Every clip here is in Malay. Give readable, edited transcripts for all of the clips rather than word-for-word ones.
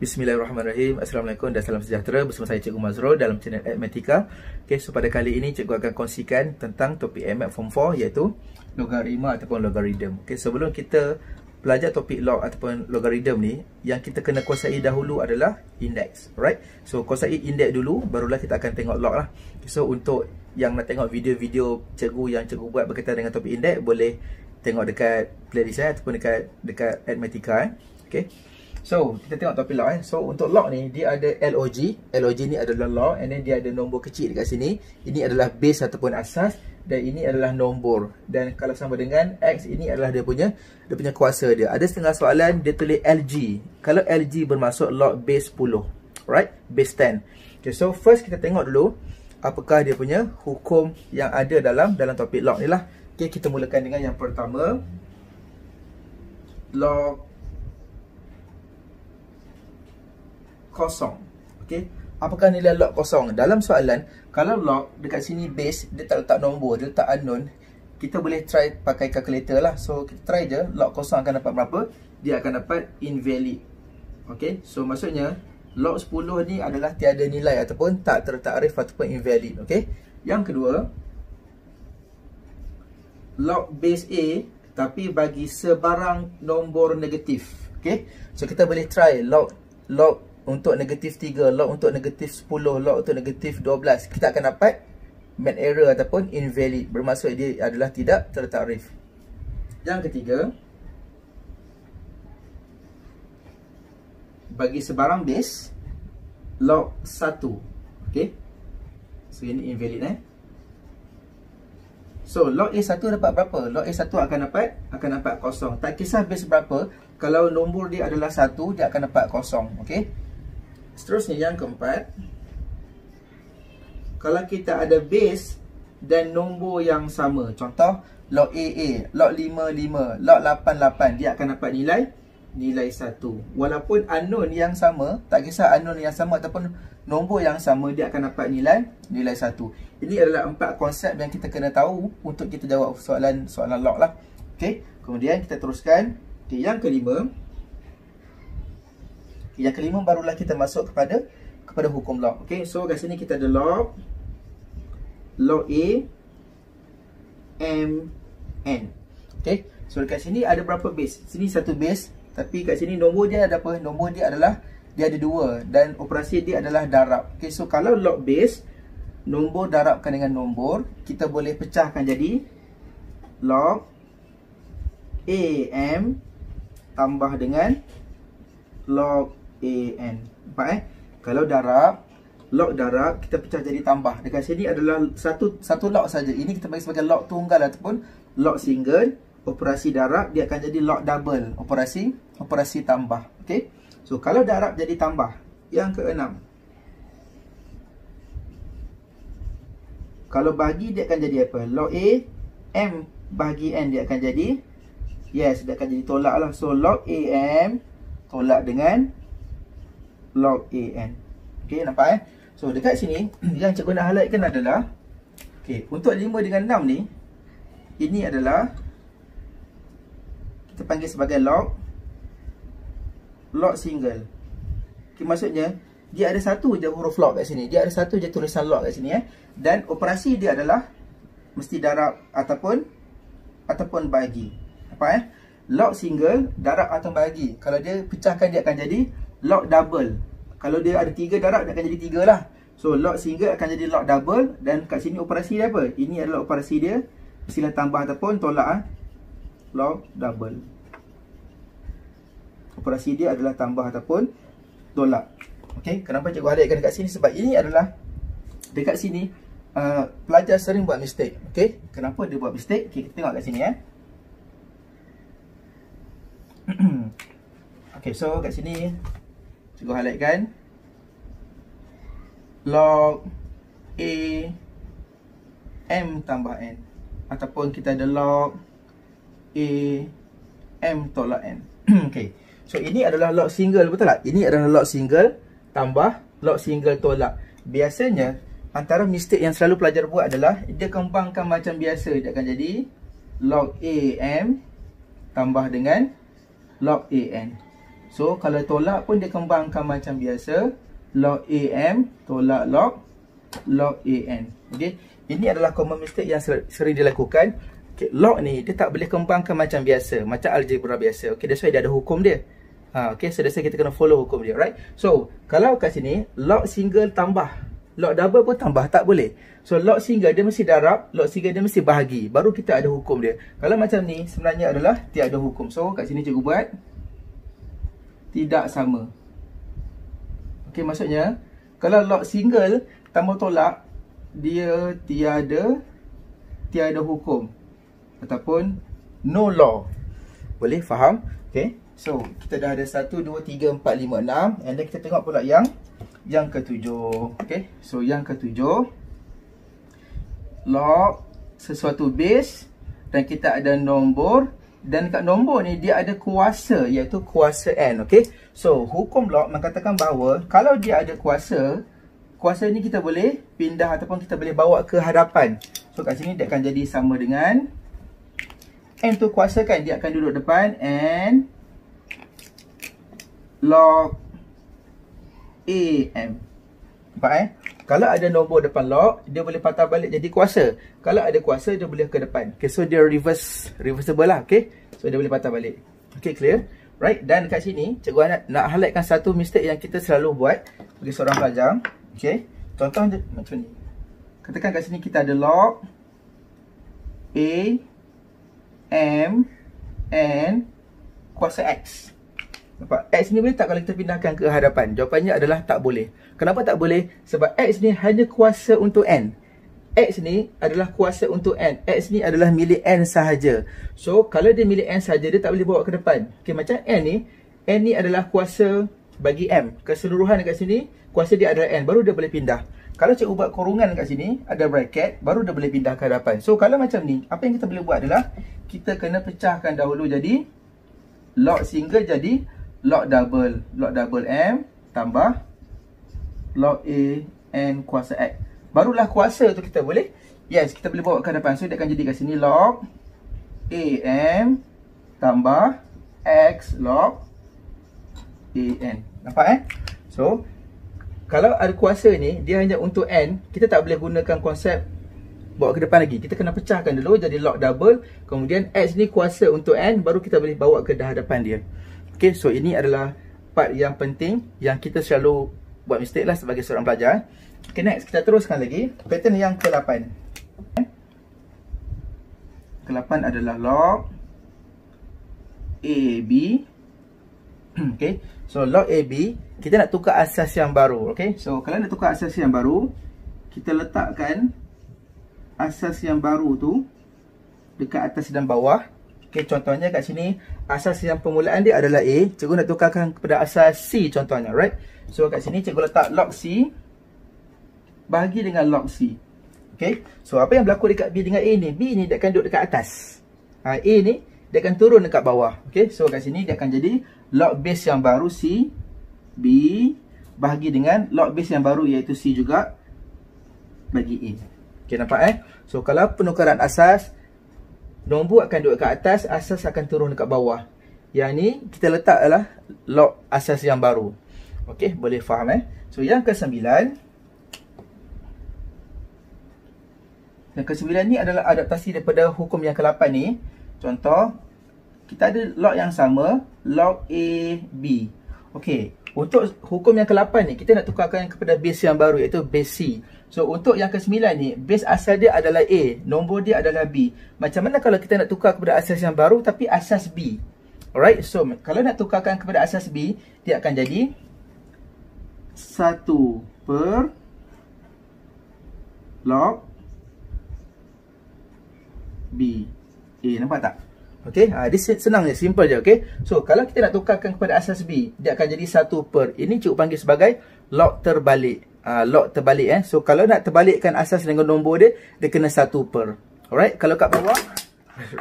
Bismillahirrahmanirrahim. Assalamualaikum dan salam sejahtera. Bersama saya Cikgu Mazrul dalam channel Aritmetika. Okay, so pada kali ini Cikgu akan kongsikan tentang topik AMAT Form 4 iaitu logaritma ataupun logaritm. Okay, sebelum kita belajar topik log ataupun logaritm ni, yang kita kena kuasai dahulu adalah indeks. Alright, so kuasai indeks dulu, barulah kita akan tengok log lah. Okay, so untuk yang nak tengok video-video cikgu yang cikgu buat berkaitan dengan topik indeks, boleh tengok dekat playlist saya ataupun dekat Aritmetika. Okay, so kita tengok topik log. So untuk log ni dia ada log. Log ni adalah log, and then dia ada nombor kecil dekat sini. Ini adalah base ataupun asas, dan ini adalah nombor. Dan kalau sama dengan X, ini adalah dia punya kuasa dia. Ada setengah soalan dia tulis LG. Kalau LG bermaksud log base 10, right? Base 10. Okay, so first kita tengok dulu apakah dia punya hukum yang ada dalam topik log ni lah. Okay, kita mulakan dengan yang pertama, log kosong. Okey, apakah nilai log kosong? Dalam soalan, kalau log dekat sini base, dia tak letak nombor, dia letak unknown, kita boleh try pakai calculator lah. So kita try je, log kosong akan dapat berapa? Dia akan dapat invalid. Okey, so maksudnya log 10 ni adalah tiada nilai ataupun tak tertakrif ataupun invalid. Okey, yang kedua, log base A tapi bagi sebarang nombor negatif. Okey, so kita boleh try log untuk negatif 3, log untuk negatif 10, log untuk negatif 12. Kita akan dapat mat error ataupun invalid, bermaksud dia adalah tidak tertakrif. Yang ketiga, bagi sebarang base log 1. Okey, so ini invalid So log A1 dapat berapa? Log A1 akan dapat kosong. Tak kisah base berapa, kalau nombor dia adalah 1, dia akan dapat kosong. Okey, seterusnya yang keempat, kalau kita ada base dan nombor yang sama, contoh log AA, log 55, log 88, dia akan dapat nilai 1. Walaupun unknown yang sama, tak kisah unknown yang sama ataupun nombor yang sama, dia akan dapat nilai 1. Ini adalah 4 konsep yang kita kena tahu untuk kita jawab soalan log lah. Okey, kemudian kita teruskan. Okay, yang kelima barulah kita masuk kepada hukum log. Okey, so kat sini kita ada log A M N. Okey, so dekat sini ada berapa base? Sini satu base, tapi kat sini nombor dia ada apa? Nombor dia adalah dia ada 2 dan operasi dia adalah darab. Okey, so kalau log base, nombor darabkan dengan nombor, kita boleh pecahkan jadi log AM tambah dengan log AN. Nampak Kalau log darab, kita pecah jadi tambah. Dekat sini adalah satu log saja. Ini kita bagi sebagai log tunggal ataupun log single. Operasi darab dia akan jadi log double, operasi tambah. Okey, so kalau darab jadi tambah. Yang keenam, kalau bagi dia akan jadi apa? Log A M bagi N, dia akan jadi, yes, dia akan jadi tolak lah. So log AM tolak dengan log AN. Okey, nampak So dekat sini yang cikgu nak highlightkan adalah, okey, untuk 5 dengan 6 ni, ini adalah kita panggil sebagai log single. Okay, maksudnya dia ada satu je huruf log kat sini, dia ada satu je tulisan log kat sini dan operasi dia adalah mesti darab ataupun bagi. Apa Log single, darab atau bagi. Kalau dia pecahkan, dia akan jadi log double. Kalau dia ada 3 darab, dia akan jadi 3 lah. So log single akan jadi log double, dan kat sini operasi dia apa? Ini adalah operasi dia, mestilah tambah ataupun tolak. Log double, operasi dia adalah tambah ataupun tolak. Okey, kenapa cikgu highlightkan dekat sini? Sebab ini adalah dekat sini pelajar sering buat mistake. Okey, kenapa dia buat mistake? Okay, kita tengok kat sini Okey, so kat sini cikgu highlightkan log A M tambah N, ataupun kita ada log A M tolak N. Okey, so ini adalah log single, betul tak? Ini adalah log single tambah log single tolak. Biasanya antara mistake yang selalu pelajar buat adalah dia kembangkan macam biasa. Dia akan jadi log AM tambah dengan log AN. So kalau tolak pun dia kembangkan macam biasa. Log AM tolak log AN. Okey, ini adalah common mistake yang sering dilakukan. Okay, log ni dia tak boleh kembangkan macam biasa, macam algebra biasa. Okey, that's why dia ada hukum dia. Okey, so that's why kita kena follow hukum dia, right? So kalau kat sini log single tambah, log double pun tambah, tak boleh. So log single dia mesti darab, log single dia mesti bahagi, baru kita ada hukum dia. Kalau macam ni sebenarnya adalah tiada hukum. So kat sini cikgu buat tidak sama. Okey, maksudnya kalau log single tambah tolak, dia tiada hukum ataupun no law. Boleh faham? Okey, so kita dah ada 1, 2, 3, 4, 5, 6. And then kita tengok pula yang ketujuh. Okey, so yang ketujuh, log sesuatu base dan kita ada nombor, dan kat nombor ni dia ada kuasa, iaitu kuasa n. Okey, so hukum log mengatakan bahawa kalau dia ada kuasa ni kita boleh pindah ataupun kita boleh bawa ke hadapan. So kat sini dia akan jadi sama dengan n tu kuasa kan, dia akan duduk depan, n log AM. Nampak Kalau ada nombor depan log, dia boleh patah balik jadi kuasa. Kalau ada kuasa, dia boleh ke depan. Okay, so dia reversible lah. Okay, so dia boleh patah balik. Okay, clear? Right, dan kat sini cikgu nak highlightkan satu mistake yang kita selalu buat bagi seorang pelajar. Okay, contoh macam ni. Katakan kat sini kita ada log A M N kuasa X. Nampak? X ni boleh tak kalau kita pindahkan ke hadapan? Jawapannya adalah tak boleh. Kenapa tak boleh? Sebab X ni hanya kuasa untuk N. X ni adalah kuasa untuk N. X ni adalah milik N sahaja. So, kalau dia milik N sahaja, dia tak boleh bawa ke depan. Okay, macam N ni adalah kuasa bagi M. Keseluruhan dekat sini, kuasa dia adalah N. Baru dia boleh pindah. Kalau cikgu buat kurungan kat sini, ada bracket, baru dia boleh pindah ke hadapan. So, kalau macam ni, apa yang kita boleh buat adalah kita kena pecahkan dahulu jadi log single jadi log double. Log double M tambah log A N kuasa X. Barulah kuasa tu kita boleh, yes, kita boleh bawa ke hadapan. So, dia akan jadi kat sini log A M tambah X log A N. Nampak So, kalau ada kuasa ni, dia hanya untuk N, kita tak boleh gunakan konsep bawa ke depan lagi. Kita kena pecahkan dulu jadi log double. Kemudian X ni kuasa untuk N, baru kita boleh bawa ke hadapan dia. Okay, so ini adalah part yang penting yang kita selalu buat mistake lah sebagai seorang pelajar. Okay, next kita teruskan lagi. Pattern yang ke-8. Ke-8 adalah log AB. Okay, so log AB, kita nak tukar asas yang baru. Okay, so kalau nak tukar asas yang baru, kita letakkan asas yang baru tu dekat atas dan bawah. Okay, contohnya kat sini, asas yang permulaan dia adalah A. Cikgu nak tukarkan kepada asas C contohnya, right? So, kat sini cikgu letak log C bahagi dengan log C. Okay, so apa yang berlaku dekat B dengan A ni? B ni dia akan duduk dekat atas. A ni, dia akan turun dekat bawah. Okay, so kat sini dia akan jadi log base yang baru C, B, bahagi dengan log base yang baru iaitu C juga, bagi A. Okay, nampak So, kalau penukaran asas, nombor akan duduk kat atas, asas akan turun dekat bawah. Yang ni kita letak adalah log asas yang baru. Okey, boleh faham So yang ke-9. Yang ke-9 ni adalah adaptasi daripada hukum yang ke-8 ni. Contoh, kita ada log yang sama, log AB. Okey, untuk hukum yang ke-8 ni kita nak tukarkan kepada base yang baru iaitu base C. So, untuk yang ke-9 ni, base asal dia adalah A, nombor dia adalah B. Macam mana kalau kita nak tukar kepada asas yang baru tapi asas B? Alright, so kalau nak tukarkan kepada asas B, dia akan jadi 1 per log B. Nampak tak? Okay, dia senang je, simple je, okay? So, kalau kita nak tukarkan kepada asas B, dia akan jadi 1 per. Ini cikgu panggil sebagai log terbalik. Log terbalik So, kalau nak terbalikkan asas dengan nombor dia, dia kena 1 per. Alright, kalau kat bawah,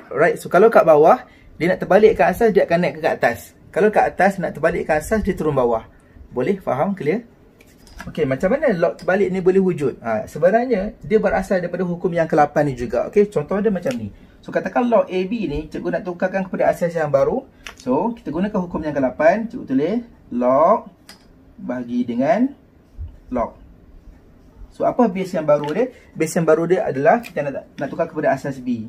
alright, so kalau kat bawah, dia nak terbalikkan asas, dia akan naik ke atas. Kalau kat atas, nak terbalikkan asas, dia turun bawah. Boleh? Faham? Clear? Okay, macam mana log terbalik ni boleh wujud? Sebenarnya, dia berasal daripada hukum yang ke-8 ni juga. Okay, contoh dia macam ni. So katakan log AB ni cikgu nak tukarkan kepada asas yang baru. So kita gunakan hukum yang ke-8. Cikgu tulis log bahagi dengan log. So apa base yang baru dia? Base yang baru dia adalah kita nak tukar kepada asas B.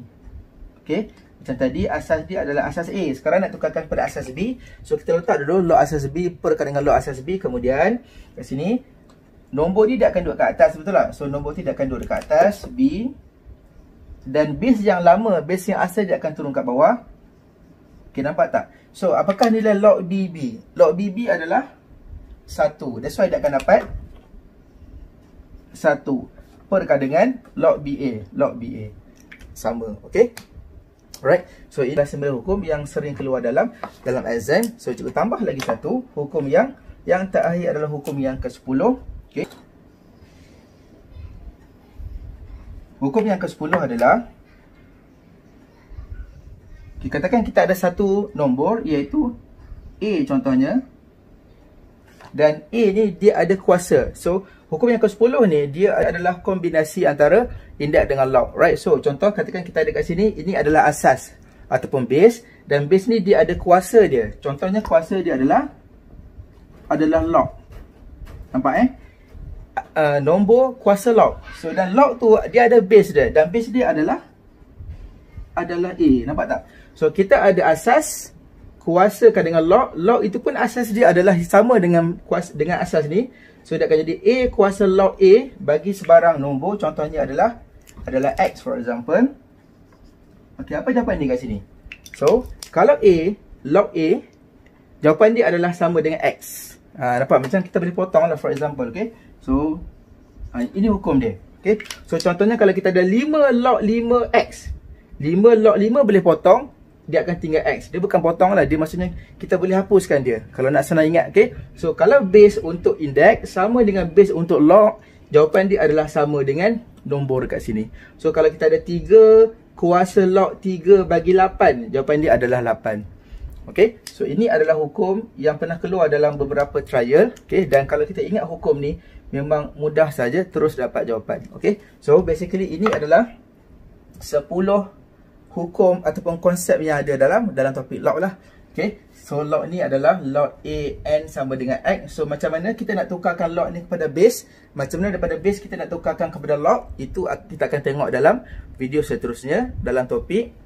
Okey. Macam tadi asas dia adalah asas A. Sekarang nak tukarkan kepada asas B. So kita letak dulu log asas B perkara dengan log asas B. Kemudian kat sini nombor ni dia akan duduk kat atas, betul tak? So nombor ni dia akan duduk dekat atas B. Dan base yang lama, base yang asal dia akan turun kat bawah. Okey, nampak tak? So apakah nilai log BB? Log BB adalah 1. That's why dia akan dapat 1 perkara dengan log BA. Log BA sama, okey? Alright, so ini adalah 9 hukum yang sering keluar dalam exam. So cikgu tambah lagi satu hukum yang terakhir adalah hukum yang ke-10. Okay. Hukum yang ke-10 adalah katakan kita ada satu nombor iaitu A contohnya, dan A ni dia ada kuasa. So hukum yang ke-10 ni dia adalah kombinasi antara indeks dengan log, right? So contoh katakan kita ada kat sini, ini adalah asas ataupun base, dan base ni dia ada kuasa dia. Contohnya kuasa dia adalah log. Nampak nombor kuasa log. So dan log tu dia ada base dia, dan base dia adalah A. Nampak tak? So kita ada asas kuasakan dengan log. Log itu pun asas dia adalah sama dengan asas ni. So dia akan jadi A kuasa log A bagi sebarang nombor. Contohnya adalah X for example. Okey, apa jawapan ni kat sini? So kalau A log A, jawapan dia adalah sama dengan X. Nampak? Macam kita boleh potong lah for example. Okay. So ini hukum dia. Okay. So contohnya kalau kita ada 5 log 5X, 5 log 5 boleh potong, dia akan tinggal X. Dia bukan potong lah, dia maksudnya kita boleh hapuskan dia kalau nak senang ingat. Okay. So kalau base untuk indeks sama dengan base untuk log, jawapan dia adalah sama dengan nombor dekat sini. So kalau kita ada 3 kuasa log 3 bagi 8, jawapan dia adalah 8. Okay. So ini adalah hukum yang pernah keluar dalam beberapa trial. Okay. Dan kalau kita ingat hukum ni, memang mudah saja terus dapat jawapan. Okay. So basically ini adalah 10 hukum ataupun konsep yang ada dalam topik log lah. Okay. So log ni adalah log AN sama dengan X. So macam mana kita nak tukarkan log ni kepada base, macam mana daripada base kita nak tukarkan kepada log, itu kita akan tengok dalam video seterusnya dalam topik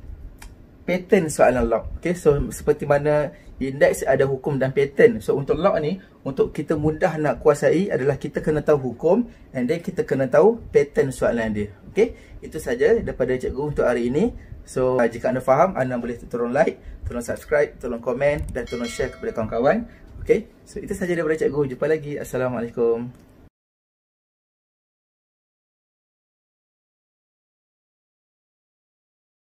pattern soalan log. Okay. So seperti mana indeks ada hukum dan pattern. So untuk log ni, untuk kita mudah nak kuasai adalah kita kena tahu hukum, and then kita kena tahu pattern soalan dia. Okay. Itu saja daripada cikgu untuk hari ini. So jika anda faham, anda boleh tolong like, tolong subscribe, tolong komen, dan tolong share kepada kawan-kawan. Okay. So itu saja daripada cikgu. Jumpa lagi. Assalamualaikum.